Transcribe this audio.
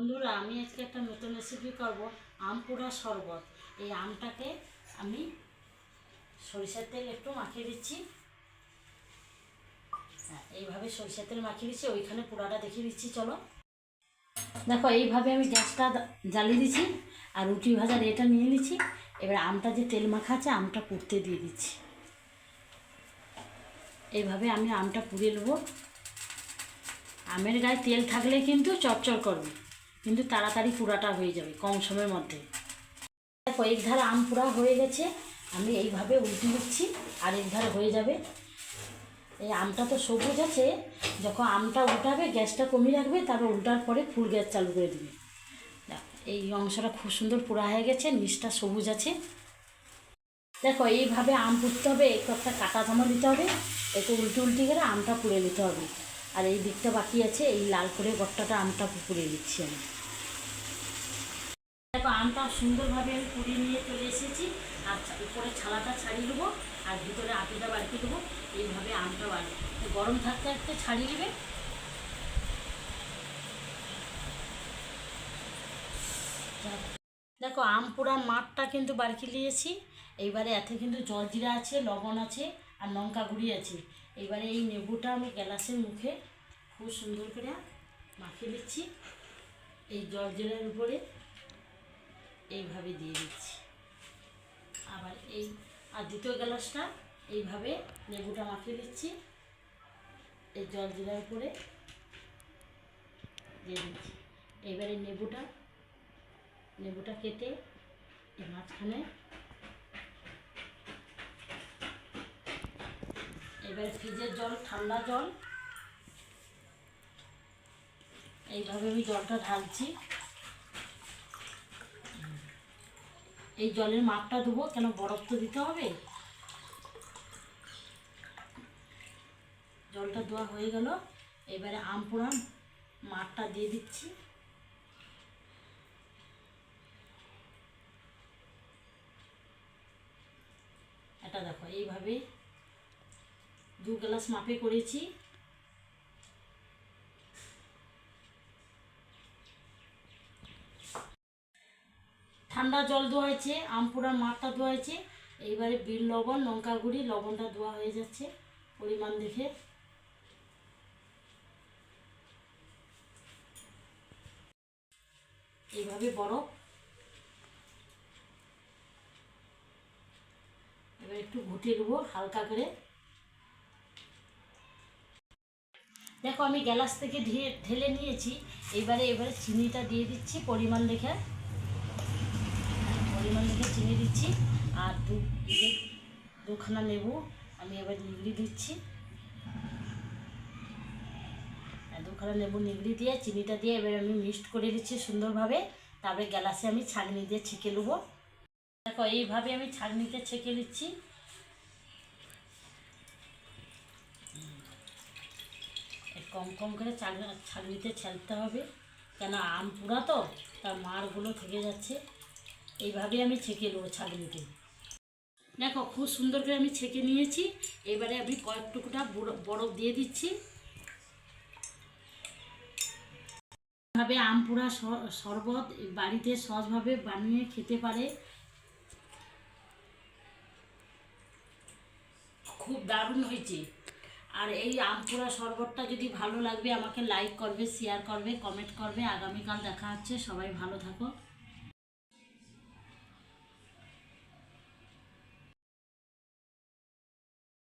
বন্ধুরা, আমি আজকে একটা নতুন রেসিপি করব, আম পোড়া শরবত। এই আমটাকে আমি সরিষার তেল একটু মাখিয়ে দিচ্ছি। হ্যাঁ, এইভাবে সরিষার তেল মাখিয়ে দিচ্ছি। ওইখানে পোড়াটা দেখিয়ে দিচ্ছি, চলো দেখো। এইভাবে আমি গ্যাসটা জ্বালিয়ে দিচ্ছি আর রুটি ভাজার এটা নিয়ে নিচ্ছি। এবার আমটা যে তেল মাখা আছে আমটা পুড়তে দিয়ে দিচ্ছি। এইভাবে আমি আমটা পুড়িয়ে নেবো। আমের গায়ে তেল থাকলে কিন্তু চটচড় করবে, কিন্তু তাড়াতাড়ি পুরাটা হয়ে যাবে কম সময়ের মধ্যে। দেখো, এক ধারে আম পুরা হয়ে গেছে, আমি এইভাবে উল্টে দিচ্ছি আর এক ধারে হয়ে যাবে। এই আমটা তো সবুজ আছে, যখন আমটা উল্টাবে গ্যাসটা কমিয়ে রাখবে, তারপর উল্টার পরে ফুল গ্যাস চালু করে দেবে। এই অংশটা খুব সুন্দর পোড়া হয়ে গেছে, নিচটা সবুজ আছে। দেখো, এইভাবে আম পুড়তে হবে, একটু একটা কাটা চামচ দিতে হবে, একটু উল্টে করে আমটা পুড়ে নিতে হবে। আর এই দিকটা বাকি আছে, এই লাল করে গট্টাটা আমটা পুড়িয়ে দিচ্ছি আমি। দেখো, আমটা সুন্দরভাবে আমি পুড়িয়ে নিয়ে চলে এসেছি। আর উপরে ছালাটা ছাড়িয়ে দেবো আর ভিতরে আটিটা বাড়িয়ে দেবো। এইভাবে আমটা বাড়ি গরম থাকতে থাকতে ছাড়িয়ে দেবে। দেখো, আম পোড়ার মাঠটা কিন্তু বাড়ি নিয়েছি। এইবারে এতে কিন্তু জলজিরা আছে, লবণ আছে আর লঙ্কা গুঁড়ি আছে। এইবারে এই নেবুটা আমি গ্লাসের মুখে খুব সুন্দর করে মাখিয়ে দিচ্ছি। এই জলজিরার উপরে এইভাবে দিয়ে দিচ্ছি। আবার এই আর দ্বিতীয় গ্লাসটা এইভাবে নেবুটা মাখিয়ে দিচ্ছি, এই জলজিরার উপরে দিয়ে দিচ্ছি। এইবারে নেবুটা কেটে এই মাঝখানে, এবারে ফ্রিজের জল, ঠান্ডা জল, এইভাবে আমি জলটা ঢালছি। এই জলের মাপটা দেবো, কেন বরফ তো দিতে হবে। জলটা দেওয়া হয়ে গেল, এবারে আম পোড়া মাঠটা দিয়ে দিচ্ছি। এটা দেখো, এইভাবে 2 গ্লাস মাপে করেছি। ঠান্ডা জল দেওয়া হয়েছে, আম পোড়ার মাঠটা দেওয়া হয়েছে। এইবারে বিট লবণ, লঙ্কা গুঁড়ি, লবণটা দেওয়া হয়ে যাচ্ছে পরিমাণ দেখে। এইভাবে বরফ এবার একটু ঘুটিয়ে দেবো হালকা করে। দেখো, আমি গ্লাস থেকে ঢেলে নিয়েছি। এবারে চিনিটা দিয়ে দিচ্ছি পরিমাণ দেখে চিনি দিচ্ছি। আর দুখানা লেবু আমি এবার নিগড়ি দিচ্ছি। দুখানা লেবু নিগড়ি দিয়ে চিনিটা দিয়ে এবার আমি মিক্সড করে দিচ্ছি সুন্দরভাবে। তারপরে গ্লাসে আমি ছাঁকনি দিয়ে ছেঁকে নেবো। দেখো, এইভাবে আমি ছাঁকনিতে ছেঁকে নিচ্ছি। কম কম করে ছাঁকনিতে ছেলতে হবে, কেন আম পুরা তো, তার মাড়গুলো থেকে যাচ্ছে। এইভাবে আমি ছেঁকে নেবো ছাঁকনিতে। দেখো, খুব সুন্দর করে আমি ছেঁকে নিয়েছি। এবারে আমি কয়েক টুকরা বরফ দিয়ে দিচ্ছি। এভাবে আম পোড়া শরবত বাড়িতে সহজভাবে বানিয়ে খেতে পারে, খুব দারুণ হয়েছে। আর এই আম পোড়া শরবতটা যদি ভালো লাগবে আমাকে লাইক করবে, শেয়ার করবে, কমেন্ট করবে। আগামীকাল দেখা হচ্ছে, সবাই ভালো থাকো।